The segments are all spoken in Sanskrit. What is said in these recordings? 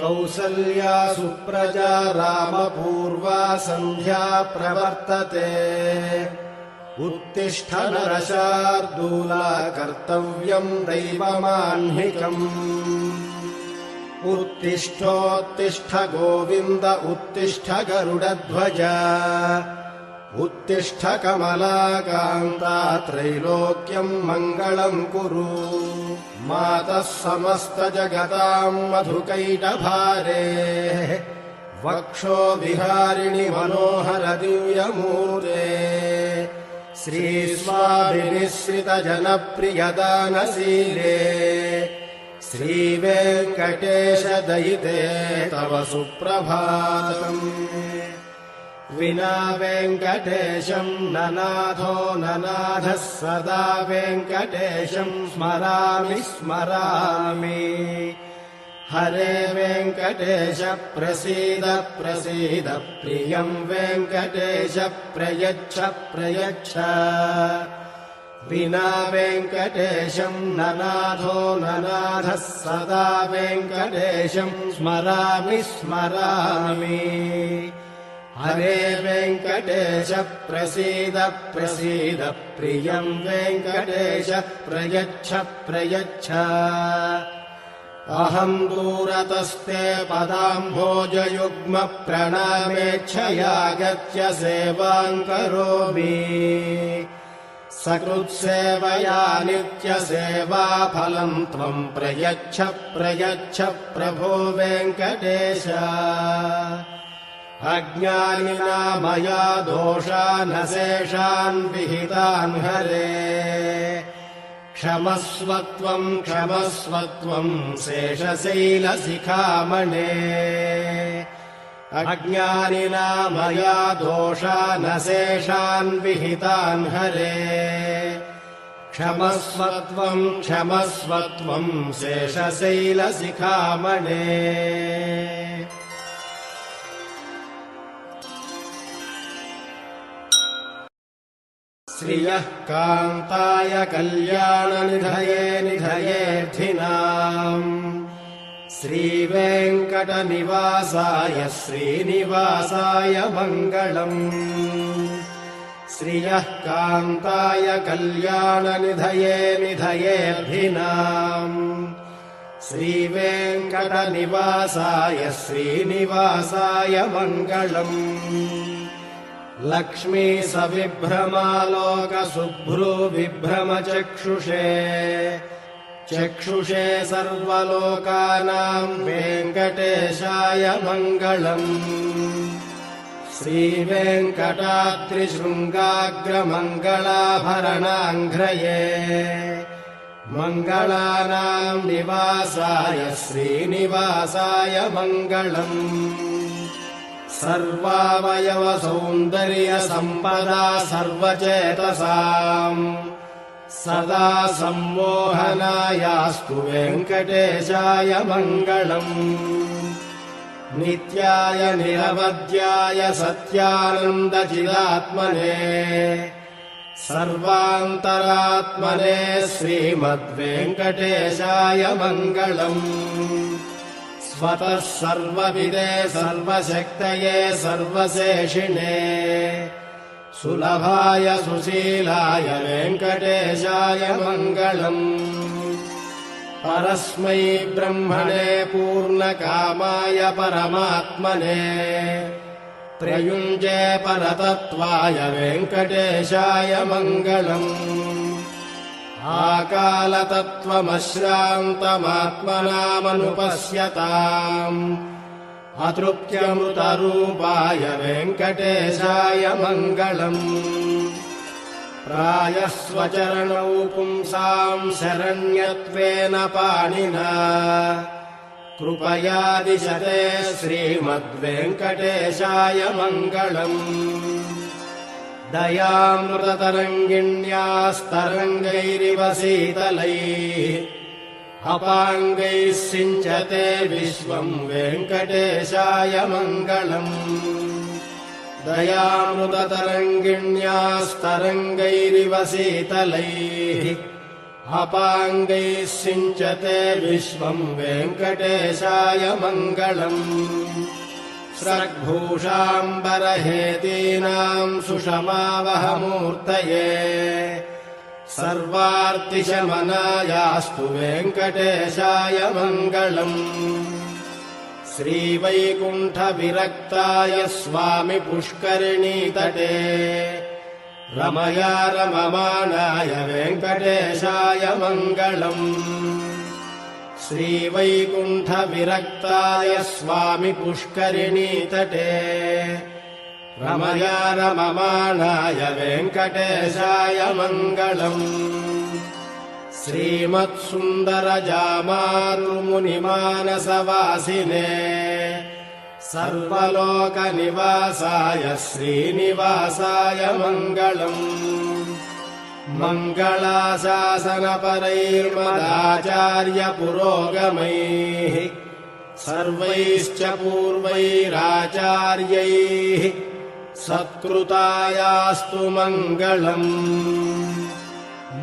कौसल्या सुप्रजा रामपूर्वा सन्ध्या प्रवर्तते। उत्तिष्ठ नरशार्दूला कर्तव्यम् दैवमाह्निकम्। उत्तिष्ठोत्तिष्ठ गोविन्द उत्तिष्ठ गरुडध्वज। उत्तिष्ठ कमलाकान्ता त्रैलोक्यम् मङ्गलम् कुरु। मातः समस्तजगताम् मधुकैटभारे। वक्षो विहारिणि मनोहर दिव्यमूर्ते। श्रीस्वाभिनिःसृतजनप्रियदानशीले। श्रीवेङ्कटेश दयिते तव सुप्रभातम्। विना वेङ्कटेशम् ननाथो ननाथः सदा वेङ्कटेशम् स्मरामि स्मरामि। हरे वेङ्कटेश प्रसीद प्रसीद प्रियम् वेङ्कटेश प्रयच्छ प्रयच्छ। विना वेङ्कटेशम् ननाथो ननाथः सदा वेङ्कटेशम् स्मरामि स्मरामि। हरे वेङ्कटेश प्रसीद प्रसीद प्रियम् वेङ्कटेश प्रयच्छ प्रयच्छ। अहम् दूरतस्ते पदाम्भोजयुग्म प्रणामेच्छयागत्य सेवाम् करोमि। सकृत्सेवया नित्यसेवाफलम् त्वम् प्रयच्छ प्रयच्छ प्रभो वेङ्कटेश। अज्ञानिना मया दोषानशेषान् विहितान् हरे। क्षमस्वत्वम् क्षमस्वत्वम् शेषशैलशिखामणे। अज्ञानिना मया दोषानशेषान् विहितान् हरे। क्षमस्वत्वम् क्षमस्वत्वम् शेषशैलशिखामणे। श्रियः कान्ताय कल्याणनिधये निधयेऽर्थिनाम्। श्रीवेङ्कटनिवासाय श्रीनिवासाय मङ्गलम्। श्रियः कान्ताय कल्याणनिधये निधयेऽर्थिनाम्। श्रीवेङ्कटनिवासाय श्रीनिवासाय मङ्गलम्। लक्ष्मी सविभ्रमालोकशुभ्रू विभ्रमचक्षुषे। चक्षुषे सर्वलोकानाम् वेङ्कटेशाय मङ्गलम्। श्रीवेङ्कटाद्रिशृङ्गाग्रमङ्गलाभरणाङ्घ्रये। मङ्गलानाम् निवासाय श्रीनिवासाय मङ्गलम्। सर्वावयव सौन्दर्य सम्पदा सर्वचेतसाम्। सदा सम्मोहनायास्तु वेङ्कटेशाय मङ्गलम्। नित्याय निरवध्याय सत्यानन्दचिदात्मने। सर्वान्तरात्मने श्रीमद्वेङ्कटेशाय मङ्गलम्। स्वतः सर्वविदे सर्वशक्तये सर्वशेषिणे। सुलभाय सुशीलाय वेङ्कटेशाय मङ्गलम्। परस्मै ब्रह्मणे पूर्णकामाय परमात्मने। प्रयुञ्जे परतत्त्वाय वेङ्कटेशाय मङ्गलम्। आकालतत्त्वमश्रान्तमात्मनामनुपश्यताम्। अतृप्त्यमृतरूपाय वेङ्कटेशाय मङ्गलम्। प्रायः स्वचरणौ पुंसाम् शरण्यत्वेन पाणिना। कृपया दिशते श्रीमद्वेङ्कटेशाय मङ्गलम्। दयामृततरङ्गिण्यास्तरङ्गैरिव शीतलैः। अपाङ्गैः सिञ्चते विश्वम् वेङ्कटेशाय मङ्गलम्। दयामृततरङ्गिण्यास्तरङ्गैरिव शीतलैः। अपाङ्गैः सिञ्चते विश्वम् वेङ्कटेशाय मङ्गलम् स्रग्भूषाम्बरहेतीनाम् सुषमावहमूर्तये सर्वार्तिशमनायास्तु वेङ्कटेशाय मङ्गलम् श्रीवैकुण्ठविरक्ताय स्वामि पुष्करिणीतटे रमया रममाणाय वेङ्कटेशाय मङ्गलम् श्रीवैकुण्ठविरक्ताय स्वामि पुष्करिणीतटे रमया रममाणाय वेङ्कटेशाय मङ्गलम् श्रीमत्सुन्दरजामातृमुनिमानसवासिने सर्वलोकनिवासाय श्रीनिवासाय मङ्गलम् मङ्गलाशासनपरैर्मदाचार्यपुरोगमैः सर्वैश्च पूर्वैराचार्यैः सत्कृतायास्तु मङ्गलम्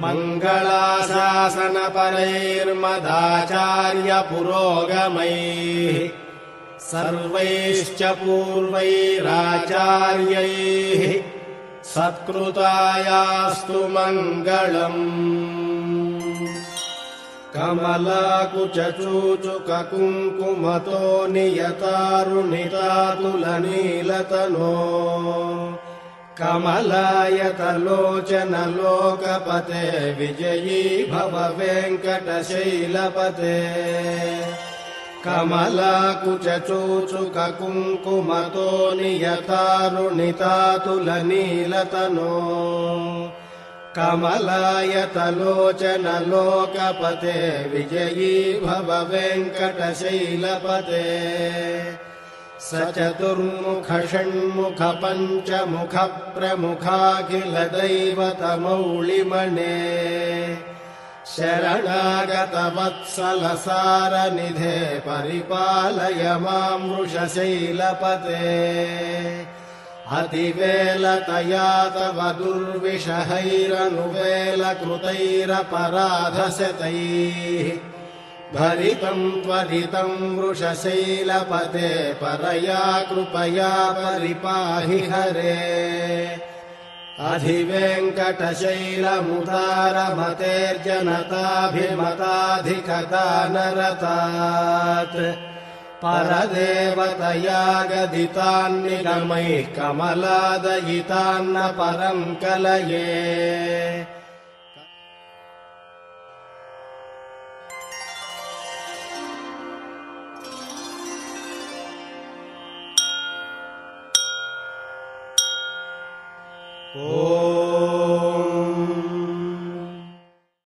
मङ्गलाशासनपरैर्मदाचार्यपुरोगमैः सर्वैश्च पूर्वैराचार्यैः सत्कृतायास्तु मङ्गलम् कमलाकुचूचुककुङ्कुमतो नियतारुणितातुलनीलतनो कमलायतलोचनलोकपते विजयी भव वेङ्कटशैलपते कमलाकुचूचुककुङ्कुमतो नियतारुणितातुलनीलतनो कमलायतलोचनलोकपते विजयी भव वेङ्कटशैलपते स चतुर्मुख षण्मुख पञ्चमुख प्रमुखाखिलदैवतमौलिमणे शरणागतवत्सलसारनिधे परिपालय मां वृषशैलपते अतिवेलतया तव दुर्विषहैरनुवेलकृतैरपराधशतैः भरितं त्वरितं वृषशैलपते परया कृपया परिपाहि हरे अधिवेङ्कटशैलमुदारमतेर्जनताभिमताधिकदानरतात् परदेवतया गदितान्निगमैः कमलादयितान्न परं कलये ओ